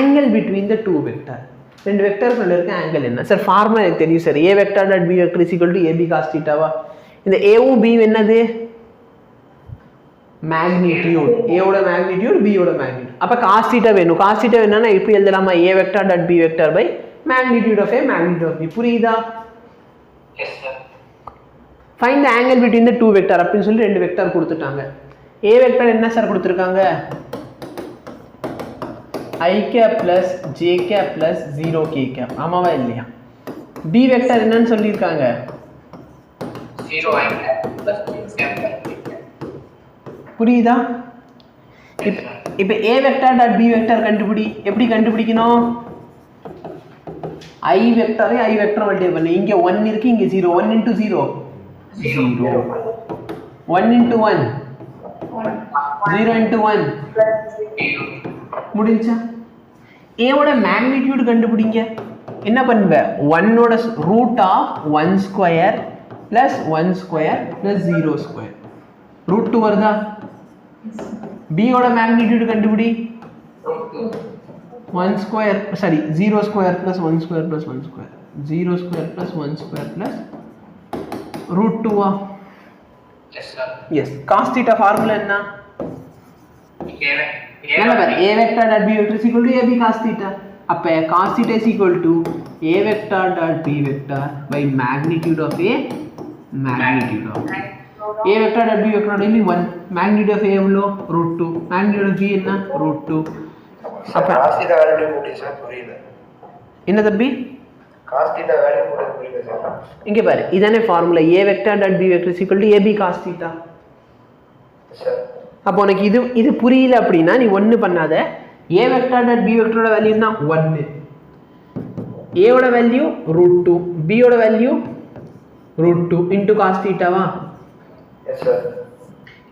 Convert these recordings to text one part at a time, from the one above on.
angle between the two vector. ரெண்டு வெக்டர்க்குள்ள இருக்க angle என்ன சார்? ஃபார்முலா எனக்கு தெரியும் sir. a vector dot b vector is equal to ab cos theta வா? இந்த a வும் b என்னது? மேக்னிடியூட். a ஓட மேக்னிடியூட், b ஓட மேக்னிடியூட். அப்ப cos theta வேணும். cos theta என்னன்னா இப்படி எழுதலாமா? a vector dot b vector by magnitude of a magnitude of b. புரியுதா? Yes sir. find the angle between the two vector அப்படினு சொல்லி ரெண்டு வெக்டர் கொடுத்துட்டாங்க. a vector என்ன சார் கொடுத்திருக்காங்க? I cap plus j cap plus 0 k cap. ஆமாவா இல்லையா? b vector என்னன்னு சொல்லிருக்காங்க? 0 I cap plus j cap. புரியுதா? இப்போ a vector dot b vector கண்டுபிடி. எப்படி கண்டுபிடிக்கணும்? I vector I vector multiply பண்ணு. இங்க 1 இருக்கு, இங்க 0. 1 into 0 0. 1 into 1 0 into 1 முடிஞ்சா? a ஓட மேக்னிடியூட் கண்டுபிடிங்க. என்ன பண்ணுவ? 1 ஓட root of 1 square plus 1 square plus 0 square. Root 2 வருதா? b ஓட மேக்னிடியூட் கண்டுபிடி. 1 square sorry 0 square plus 1 square plus 1 square 0 square plus 1 square plus root 2 ஆ? Yes sir. Yes. cos theta formula என்ன? நல்லா பாரு. a vector dot b vector is equal to ab cos theta. அப்ப cos theta is equal to a vector dot b vector by magnitude of a magnitude of a vector dot b vector only 1. magnitude of a எவ்வளோ? √2. magnitude of b என்ன? √2. அப்ப cos theta value போட்டு sir புரியல. என்ன தம்பி? cos theta value போட்டு புரியல sir. இங்க பாரு, இதானே formula. a vector dot b vector is equal to ab cos theta. Sir அப்போ உனக்கு இது புரியல அப்படின்னா நீ ஒன்று பண்ணாத. a vector dot b vector value என்ன? 1. a ஓட வேல்யூ √2, b ஓட வேல்யூ √2 into cos theta வா? Yes sir.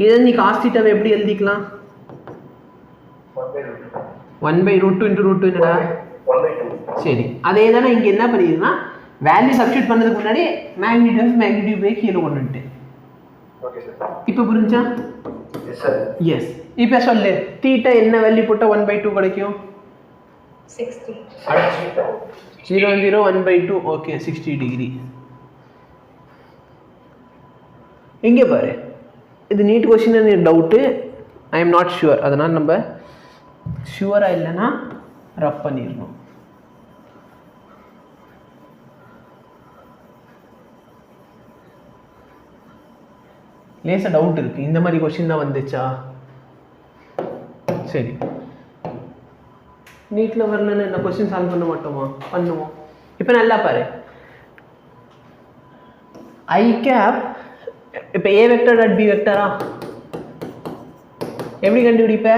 இதை நீ cos theta எப்படி எழுதிக்கலாம்? 1/√2 into √2 என்னடா? 1/2. சரி, அதே தானே இங்க என்ன பண்ணிருக்கா? வேல்யூ சப்ஸ்டிட்யூட் பண்ணதுக்கு முன்னாடி மேக்னிடியூட் பை கீழே கொண்டுட்டு. Okay sir. இப்போ புரிஞ்சா? S sir. எஸ். இப்போ சொல்லு, தீட்டா என்ன வேல்யூ போட்டா 1/2 கிடைக்கும்? 60. 0 0 1/2. Okay, 60 degree. இங்கே பாரு, இது NEET question doubt. I am not sure. அதனால் நம்ம ஷுவராக இல்லைன்னா ரப் பண்ணிடணும். லேசாக டவுட் இருக்குது. இந்த மாதிரி கொஸ்டின் தான் வந்துச்சா? சரி, நீட்டில் வரலன்னு இந்த கொஸ்டின் சால்வ் பண்ண மாட்டோமா? பண்ணுவோம். இப்போ நல்லா பாரு, ஐ கேப் இப்போ ஏ வெக்டர் டாட் பி வெக்டரா எப்படி கண்டுபிடிப்ப?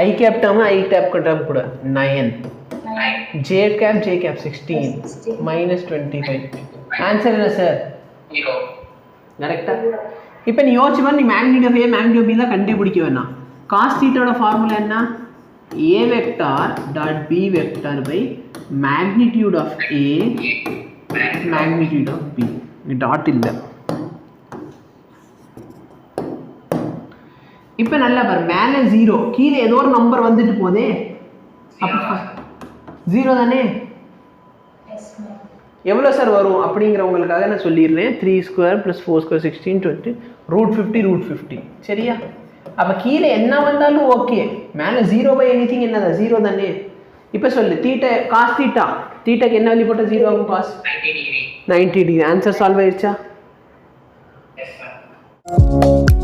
I cap term I cap term கூட 9, ஜே கேப் 16 -25. ஆன்சர் என்ன சார்? 0. கரெக்டா? இப்போ நீ யோசிச்சு பாரு, நீ magnitude of A magnitude of B தான் கண்டுபிடிக்க வேணாம். காஸ் தீட்டாவோட ஃபார்முலா என்ன? A vector dot B vector by magnitude of A magnitude of B. Dot இல்லை. இப்போ நல்லா பாரு, மேலே 0 கீழே ஏதோ ஒரு நம்பர் வந்துட்டு போதே. அப்போ 0 தானே? எவ்வளோ சார் வரும் அப்படிங்கிறவங்களுக்காக நான் சொல்லிடுறேன். 3² + 4² 16 20 √50 √50. சரியா? அப்போ கீழே என்ன வந்தாலும் ஓகே, மேலே 0/anything என்னதான் 0 தானே? இப்போ சொல்லு, தீட்டா காஸ் தீட்டாக்கு என்ன வேல்யூ போட்டால் 0 ஆகும்? Cos 90 degree. 90 degree. Answer solve ஆயிடுச்சா? Yes sir.